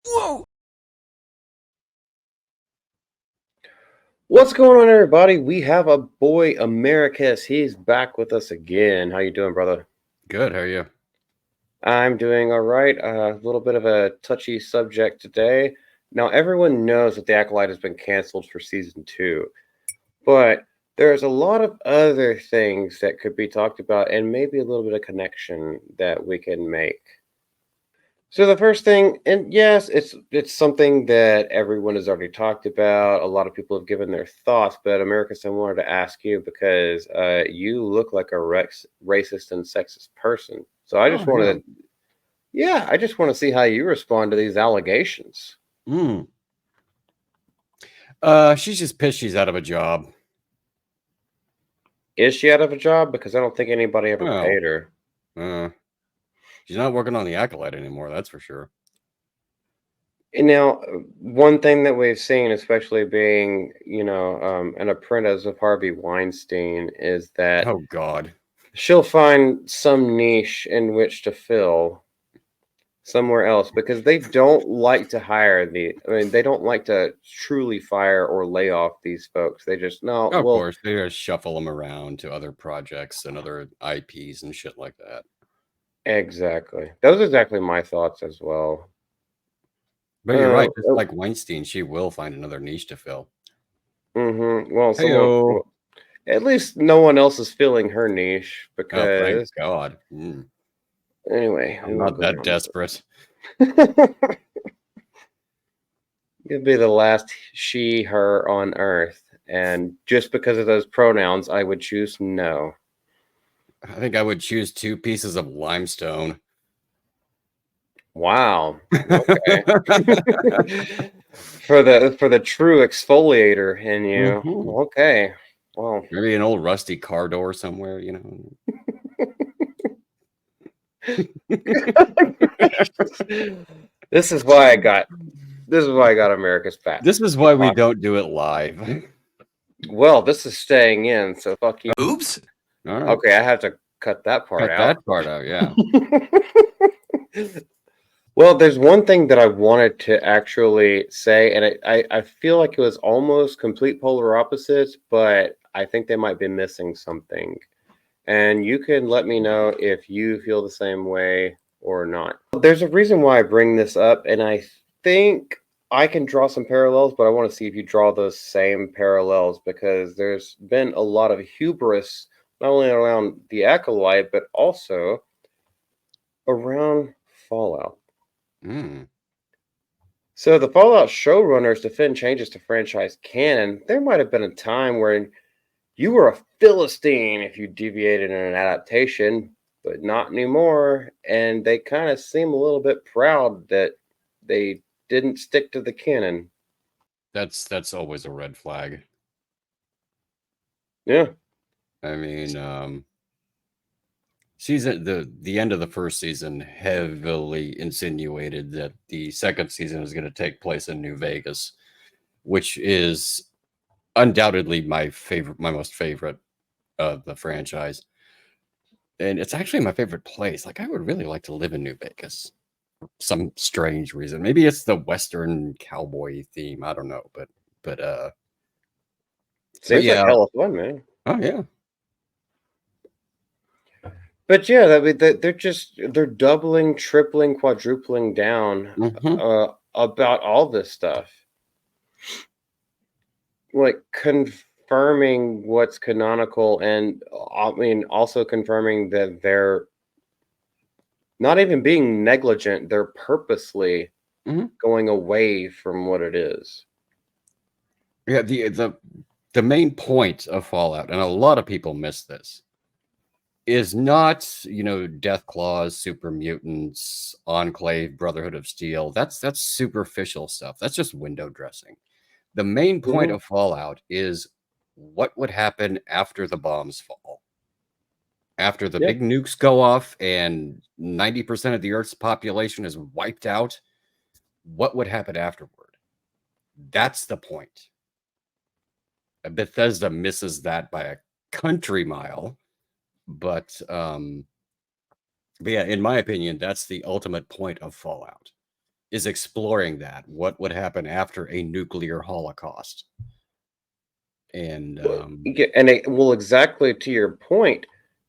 Whoa! What's going on, everybody? We have a boy, Americus. He's back with us again. How you doing, brother? Good. How are you? I'm doing all right. A little bit of a touchy subject today. Now, everyone knows that The Acolyte has been canceled for season 2, but there's a lot of other things that could be talked about and maybe a little bit of connection that we can make. So the first thing, and yes, it's something that everyone has already talked about. A lot of people have given their thoughts, but Americus, I wanted to ask you because you look like a racist and sexist person. So I just Oh, yeah. wanted, yeah, I just want to see how you respond to these allegations. Mm. She's just pissed she's out of a job. Is she out of a job? Because I don't think anybody ever Well, paid her. uh, she's not working on the Acolyte anymore, that's for sure. And now, one thing that we've seen, especially being, an apprentice of Harvey Weinstein, is that Oh, God. she'll find some niche in which to fill somewhere else because they don't like to they don't like to truly fire or lay off these folks. They just, no, Of well, course, they just shuffle them around to other projects and other IPs and shit like that. exactly. Those are exactly my thoughts as well. But you're right. Just like Weinstein, she will find another niche to fill. Well, Heyo. at least no one else is filling her niche Oh, thank because, God. anyway, we I'm won't not go that down desperate. that. You'd be the last she, her on earth. And just because of those pronouns, I would choose no. I think I would choose 2 pieces of limestone. Wow. Okay. For the true exfoliator in you. Mhm. Okay. Well, Maybe an old rusty car door somewhere, you know. this is why I got this is why I got America's fat. This is why we don't do it live. Well, this is staying in, so fuck you. Oops. All right. Okay, I have to cut that part Cut out. that part out, yeah. Well, there's one thing that I wanted to actually say, and I feel like it was almost complete polar opposites, but I think they might be missing something. And you can let me know if you feel the same way or not. There's a reason why I bring this up, and I think I can draw some parallels, but I want to see if you draw those same parallels because there's been a lot of hubris, not only around the Acolyte, but also around Fallout. Mm. So the Fallout showrunners defend changes to franchise canon. There might have been a time where you were a Philistine if you deviated in an adaptation, but not anymore. And they kind of seem a little bit proud that they didn't stick to the canon. That's always a red flag. Yeah. I mean, season the end of the first season heavily insinuated that the second season is going to take place in New Vegas, which is undoubtedly my most favorite of the franchise. And it's actually my favorite place. Like I would really like to live in New Vegas. Some strange reason. Maybe it's the Western cowboy theme. I don't know, but but Seems like yeah. hella fun, man. Oh yeah. But yeah, they're doubling, tripling, quadrupling down Hmm. about all this stuff. Like confirming what's canonical and also confirming that they're not even being negligent, they're purposely Hmm. going away from what it is. Yeah. The main point of Fallout, and a lot of people miss this, is not Death Claws, super mutants, Enclave, Brotherhood of Steel. That's superficial stuff. That's just window dressing. The main point Mhm. of Fallout is what would happen after the bombs fall. After the Yeah. big nukes go off and 90% of the Earth's population is wiped out, what would happen afterward? That's the point. Bethesda misses that by a country mile, but yeah, in my opinion, that's the ultimate point of Fallout. is exploring that. What would happen after a nuclear holocaust? And Yeah, and well, exactly to your point,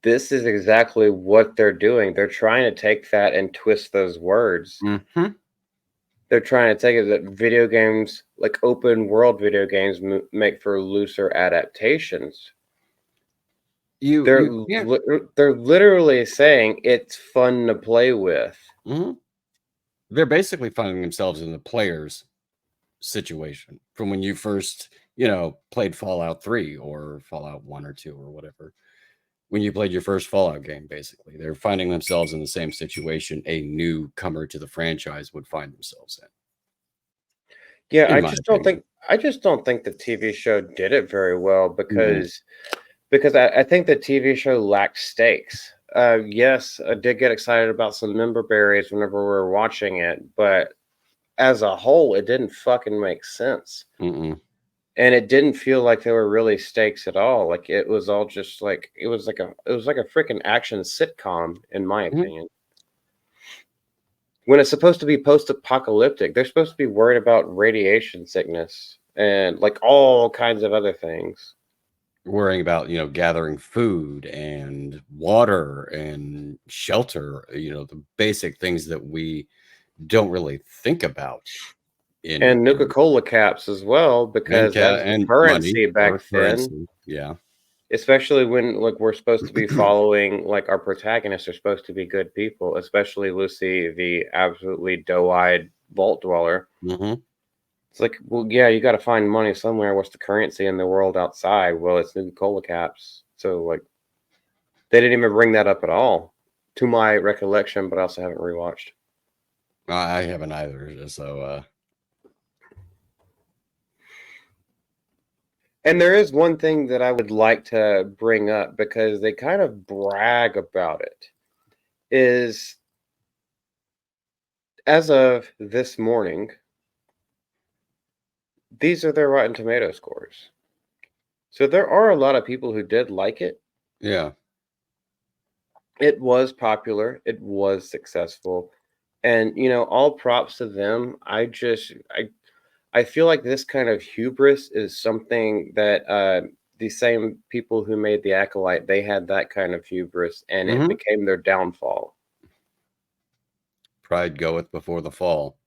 this is exactly what they're doing. They're trying to take that and twist those words. mhm. They're trying to take it that video games, like open world video games, make for looser adaptations. They're You can't. they're literally saying it's fun to play with. Mhm. They're basically finding themselves in the player's situation from when you first, played Fallout 3 or Fallout 1 or 2 or whatever. When you played your first Fallout game, basically, they're finding themselves in the same situation a newcomer to the franchise would find themselves Yeah, in my opinion. I just don't think the TV show did it very well Mm-mm. because I think the TV show lacked stakes. Yes, I did get excited about some member berries whenever we were watching it, but as a whole, it didn't fucking make sense. Mm-mm. And it didn't feel like there were really stakes at all. Like it was all just like it was like a freaking action sitcom, in my Mhm. opinion. When it's supposed to be post-apocalyptic, they're supposed to be worried about radiation sickness and like all kinds of other things. Worrying about, gathering food and water and shelter, the basic things that we don't really think about And in Nuka-Cola caps as well, because that's the and money currency back or then. currency. Yeah. Especially when like we're supposed to be following like our protagonists are supposed to be good people, especially Lucy, the absolutely doe-eyed vault dweller. Hmm. It's like, well, yeah, you got to find money somewhere. What's the currency in the world outside? Well, it's Nuka-Cola caps. So like, they didn't even bring that up at all, to my recollection. But I also haven't rewatched. I haven't either. So, And there is one thing that I would like to bring up because they kind of brag about it. Is as of this morning, these are their Rotten Tomato scores. So there are a lot of people who did like it. yeah. It was popular, it was successful. And all props to them. I feel like this kind of hubris is something that the same people who made the Acolyte, they had that kind of hubris and it Hmm. became their downfall. Pride goeth before the fall.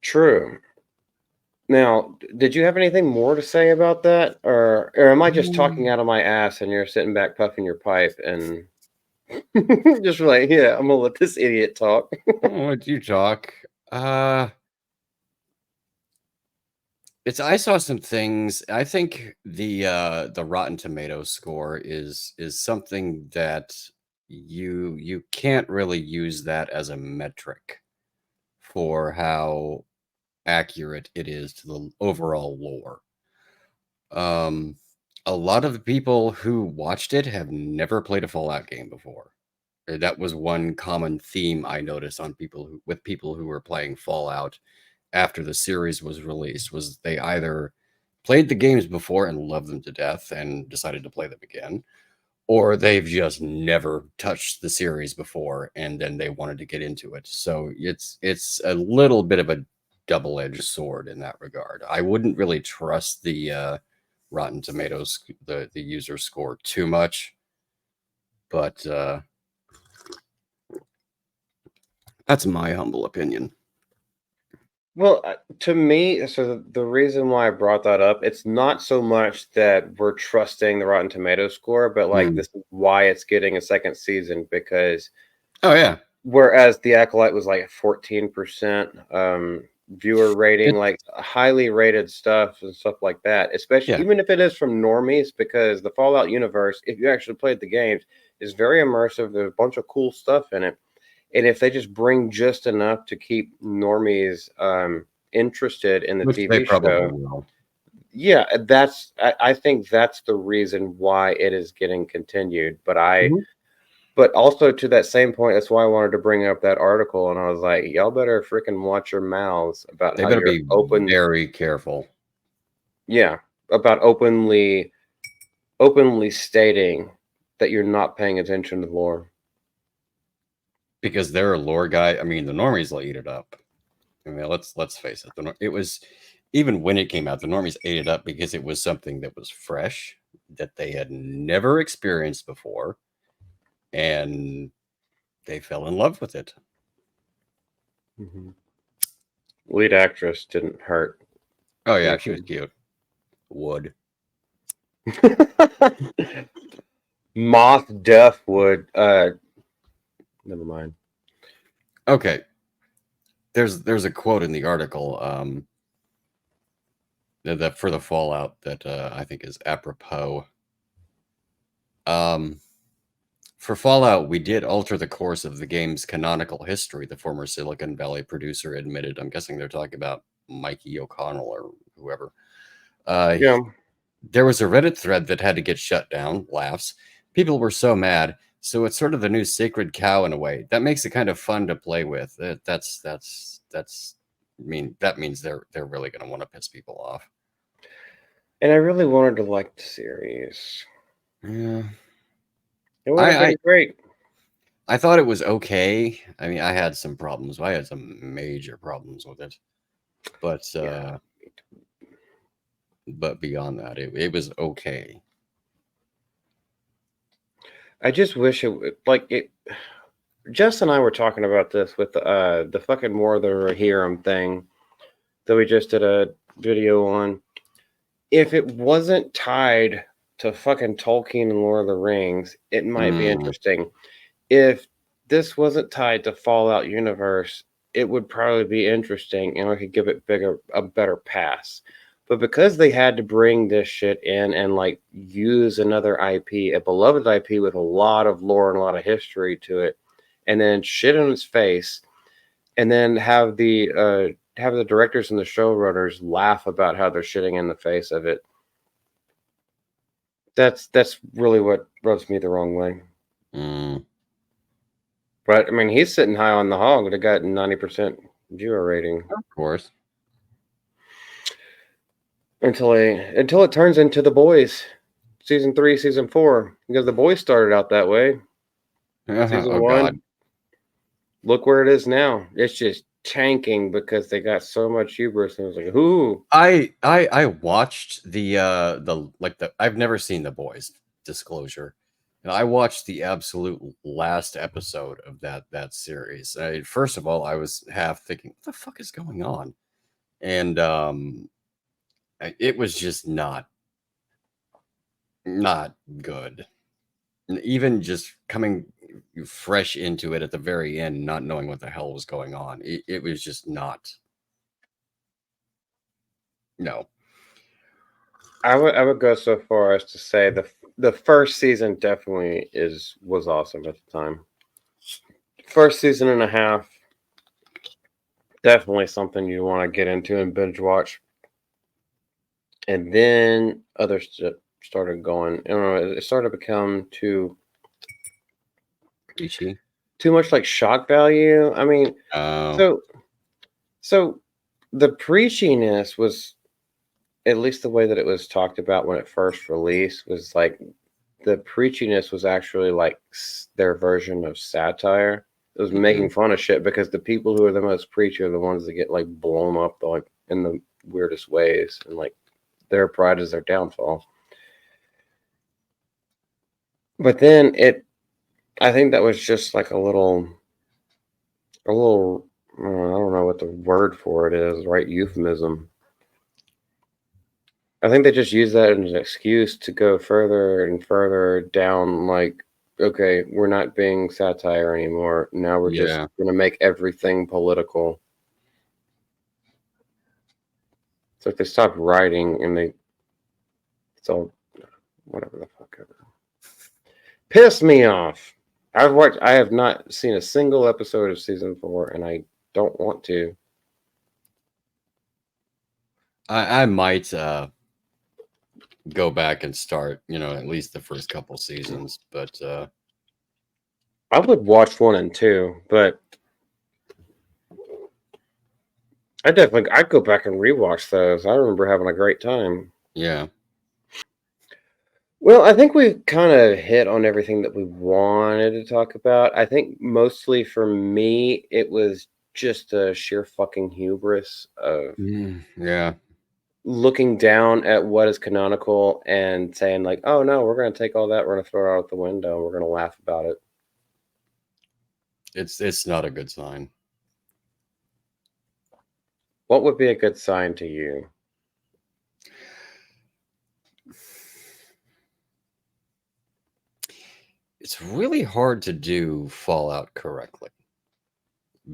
True. Now, did you have anything more to say about that, or am I just talking Mm. out of my ass and you're sitting back puffing your pipe and just like, yeah, I'm gonna let this idiot talk? What you talk? Uh, I saw some things. I think the Rotten Tomatoes score is something that you can't really use that as a metric for how accurate it is to the overall lore. Um, a lot of the people who watched it have never played a Fallout game before. That was one common theme I noticed on people who were playing Fallout after the series was released was they either played the games before and loved them to death and decided to play them again, or they've just never touched the series before and then they wanted to get into it. So it's a little bit of a double-edged sword in that regard. I wouldn't really trust the Rotten Tomatoes the user score too much, but that's my humble opinion. Well, to me, so the reason why I brought that up, it's not so much that we're trusting the Rotten Tomato score, but like Mm. this is why it's getting a second season because Oh yeah, whereas The Acolyte was like 14% viewer rating, it like highly rated stuff and stuff like that, especially yeah. even if it is from normies, because the Fallout universe, if you actually played the games, is very immersive. There's a bunch of cool stuff in it. And if they just bring just enough to keep normies interested in the Which they TV probably show, will. yeah, I think that's the reason why it is getting continued. Mhm. But also to that same point, that's why I wanted to bring up that article, and I was like, y'all better freaking watch your mouths about They how better you're be open, very careful. yeah, about openly stating that you're not paying attention to the lore. because they're a lore guy. I mean, the normies will eat it up. I mean, let's face it. It was, even when it came out, the normies ate it up because it was something that was fresh, that they had never experienced before, and they fell in love with it. Lead actress didn't hurt. Oh yeah, she was cute. Wood. Moth Death would. Never mind. Okay. There's a quote in the article that for the Fallout that I think is apropos. For Fallout, we did alter the course of the game's canonical history, the former Silicon Valley producer admitted. I'm guessing they're talking about Mikey O'Connell or whoever. Yeah. There was a Reddit thread that had to get shut down. Laughs. People were so mad. So it's sort of the new sacred cow in a way. That makes it kind of fun to play with. I mean, that means they're really going to want to piss people off. And I really wanted to like the series. Yeah. It would have been great. I thought it was okay. I mean, I had some problems. I had some major problems with it. But but beyond that, it was okay. I just wish it would, like it. Jess and I were talking about this with the fucking War of the Rohirrim thing that we just did a video on. If it wasn't tied to fucking Tolkien and Lord of the Rings, it might be interesting. If this wasn't tied to Fallout universe, it would probably be interesting, and I could give it a better pass. But because they had to bring this shit in and like use another IP, a beloved IP with a lot of lore and a lot of history to it, and then shit in its face, and then have the directors and the showrunners laugh about how they're shitting in the face of it. That's really what rubs me the wrong way. But I mean, he's sitting high on the hog. It got 90% viewer rating. Of course. Until it turns into The Boys, season 3, season 4, because The Boys started out that way. Season 1. God. Look where it is now. It's just tanking because they got so much hubris, and it was like, who? I watched the I've never seen The Boys, disclosure. And I watched the absolute last episode of that series. First of all, I was half thinking, what the fuck is going on? And it was just not good. And even just coming fresh into it at the very end, not knowing what the hell was going on, it was just not. No. I would go so far as to say the first season definitely was awesome at the time. First season and a half, definitely something you want to get into and binge watch. And then others started going. I don't know. It started to become too much like shock value. I mean, so the preachiness was, at least the way that it was talked about when it first released, was like the preachiness was actually like their version of satire. It was making fun of shit because the people who are the most preachy are the ones that get like blown up like in the weirdest ways, and like their pride is their downfall. But then I think that was just like a little, I don't know what the word for it is, right? Euphemism. I think they just use that as an excuse to go further and further down, like, okay, we're not being satire anymore. Now we're just going to make everything political. It's like they stopped writing and it's all, whatever the fuck ever. Piss me off. I have not seen a single episode of season 4, and I don't want to. I might go back and start, at least the first couple seasons, but I would watch 1 and 2, but I'd go back and rewatch those. I remember having a great time. Yeah. Well, I think we've kind of hit on everything that we wanted to talk about. I think mostly for me, it was just the sheer fucking hubris of Yeah, looking down at what is canonical and saying like, "Oh no, we're going to take all that, we're going to throw it out the window, and we're going to laugh about it." it's not a good sign. What would be a good sign to you? It's really hard to do Fallout correctly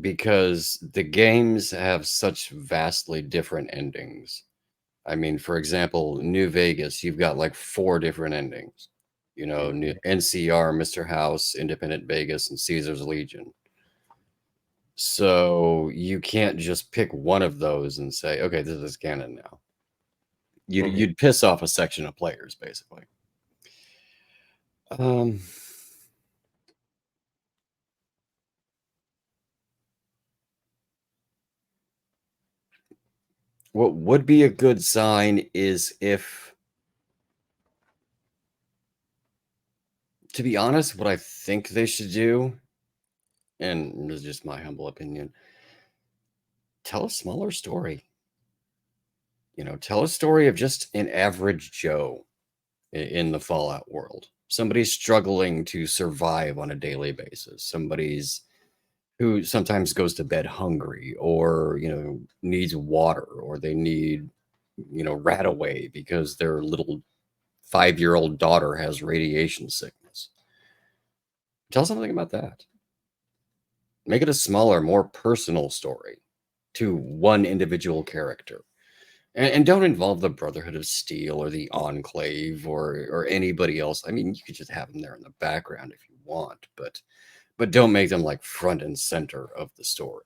because the games have such vastly different endings. I mean, for example, New Vegas, you've got like 4 different endings. You know, NCR, Mr. House, Independent Vegas, and Caesar's Legion. So you can't just pick one of those and say, okay, this is canon now. Mhm. You'd piss off a section of players, basically. Um, what would be a good sign is if, to be honest, what I think they should do, and this is just my humble opinion, tell a smaller story. You know, tell a story of just an average Joe in the Fallout world. Somebody's struggling to survive on a daily basis. Somebody's who sometimes goes to bed hungry, or needs water, or they need rat away because their little 5-year-old daughter has radiation sickness. Tell something about that. Make it a smaller, more personal story to one individual character. And don't involve the Brotherhood of Steel or the Enclave or anybody else. I mean, you could just have them there in the background if you want, but don't make them like front and center of the story.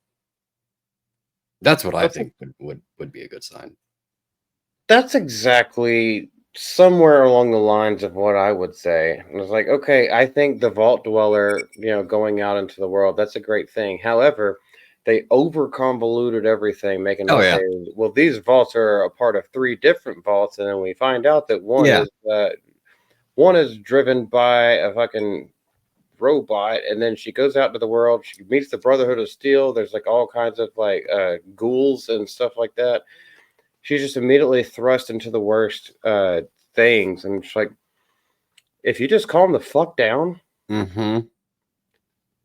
That's what I That's think would be a good sign. That's exactly somewhere along the lines of what I would say. It was like, okay, I think the vault dweller, going out into the world, that's a great thing. However, they over convoluted everything, making Oh okay, yeah, well, these vaults are a part of 3 different vaults, and then we find out that yeah. one is driven by a fucking robot, and then she goes out to the world, she meets the Brotherhood of Steel. There's like all kinds of like ghouls and stuff like that. She's just immediately thrust into the worst things, and it's like, if you just calm the fuck down, Mm-hmm.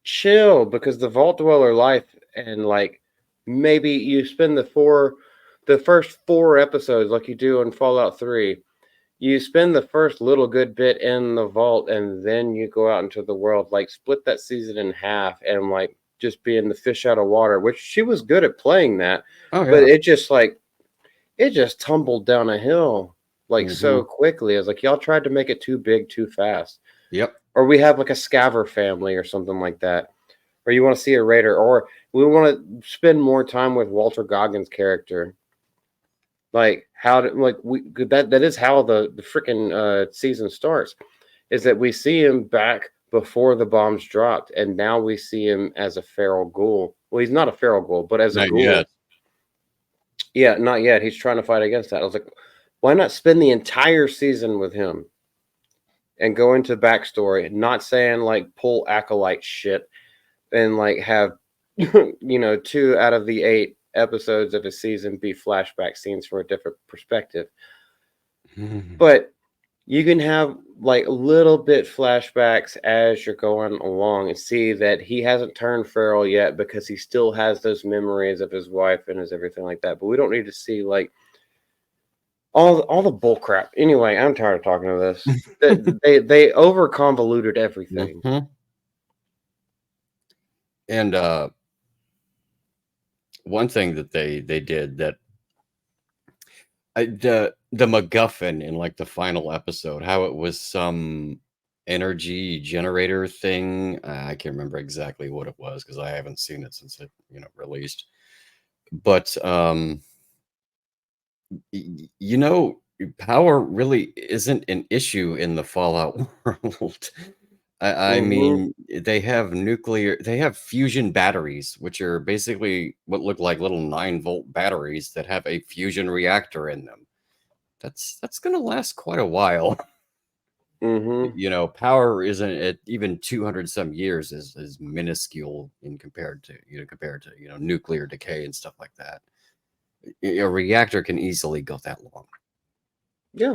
chill, because the vault dweller life, and like maybe you spend the first 4 episodes like you do in Fallout 3. You spend the first little good bit in the vault, and then you go out into the world. Like, split that season in half, and like just being the fish out of water, which she was good at playing that, Oh but yeah. it just tumbled down a hill like Mm-hmm. so quickly. I was like, y'all tried to make it too big too fast. Yep. Or we have like a scaver family or something like that. Or you want to see a raider, or we want to spend more time with Walter Goggins' character. Like how to, like we that is how the freaking season starts. Is that we see him back before the bombs dropped, and now we see him as a feral ghoul. Well, he's not a feral ghoul, but as a Not ghoul. yet. Yeah, not yet. He's trying to fight against that. I was like, why not spend the entire season with him and go into backstory? Not saying like pull acolyte shit and like have 2 out of the 8 episodes of a season be flashback scenes from a different perspective. Mhm. But you can have like little bit flashbacks as you're going along and see that he hasn't turned feral yet because he still has those memories of his wife and his everything like that. But we don't need to see like all the bull crap. Anyway, I'm tired of talking to this. They over convoluted everything. Mhm. And one thing that they did that the MacGuffin in like the final episode, how it was some energy generator thing. I can't remember exactly what it was because I haven't seen it since it released. But you know, power really isn't an issue in the Fallout world. I Hmm. mean, they have fusion batteries, which are basically what look like little 9-volt batteries that have a fusion reactor in them. That's gonna last quite a while. Mm-hmm. You know, power isn't at even 200 some years is minuscule in compared to nuclear decay and stuff like that. A reactor can easily go that long. Yeah.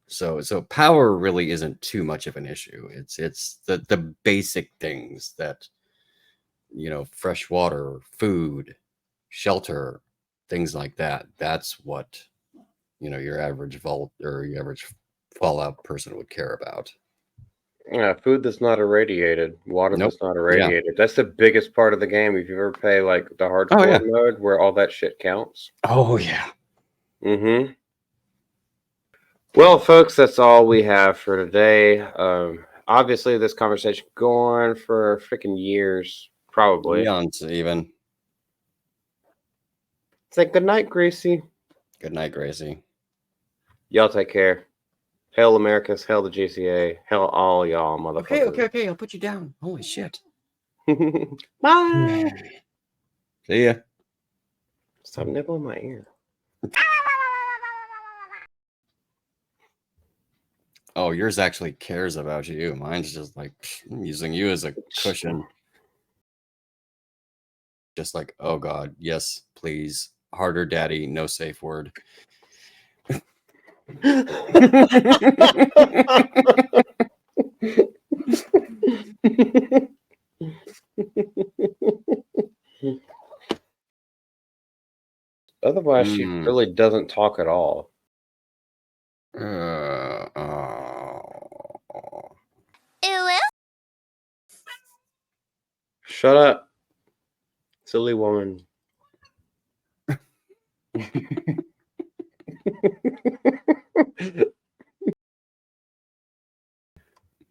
So power really isn't too much of an issue. It's the basic things that, fresh water, food, shelter, things like that. That's what, your average vault or your average Fallout person would care about. Yeah, food that's not irradiated, water Nope. that's not Yeah. irradiated. That's the biggest part of the game. If you ever play like the Oh hardcore yeah. mode where all that shit counts. Oh yeah. Mm-hmm. Well, folks, that's all we have for today. Obviously, this conversation going for freaking years, probably. Eons even. Say good night, Gracie. Good night, Gracie. Y'all take care. Hell Americus, hell the GCA, hell all y'all motherfuckers. Okay. I'll put you down. Holy shit. Bye. See ya. Stop nibbling my ear. Oh, yours actually cares about you. Mine's just like using you as a cushion. Just like, oh God, yes, please. Harder, daddy, no safe word. Otherwise, she really doesn't talk at all. Shut up, silly woman.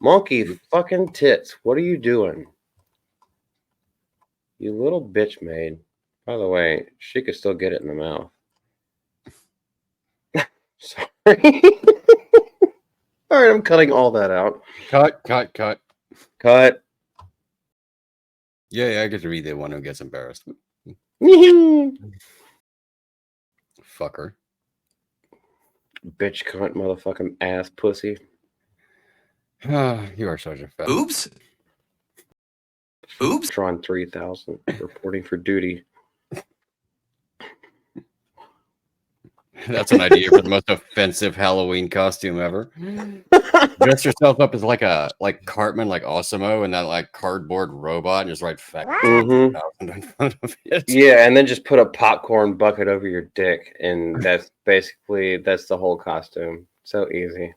Monkey fucking tits. What are you doing? You little bitch maid. By the way, she could still get it in the mouth. Sorry. All right, I'm cutting all that out. Cut. Cut. Yeah, I get to be the one who gets embarrassed. Fucker. Bitch cunt motherfucking ass pussy. You are such a fat. Oops. Tron 3000 reporting for duty. That's an idea for the most offensive Halloween costume ever. Dress yourself up as like Cartman, like Osimo, and that like cardboard robot, and just write fat in front of it. Yeah, and then just put a popcorn bucket over your dick, and that's the whole costume. So easy.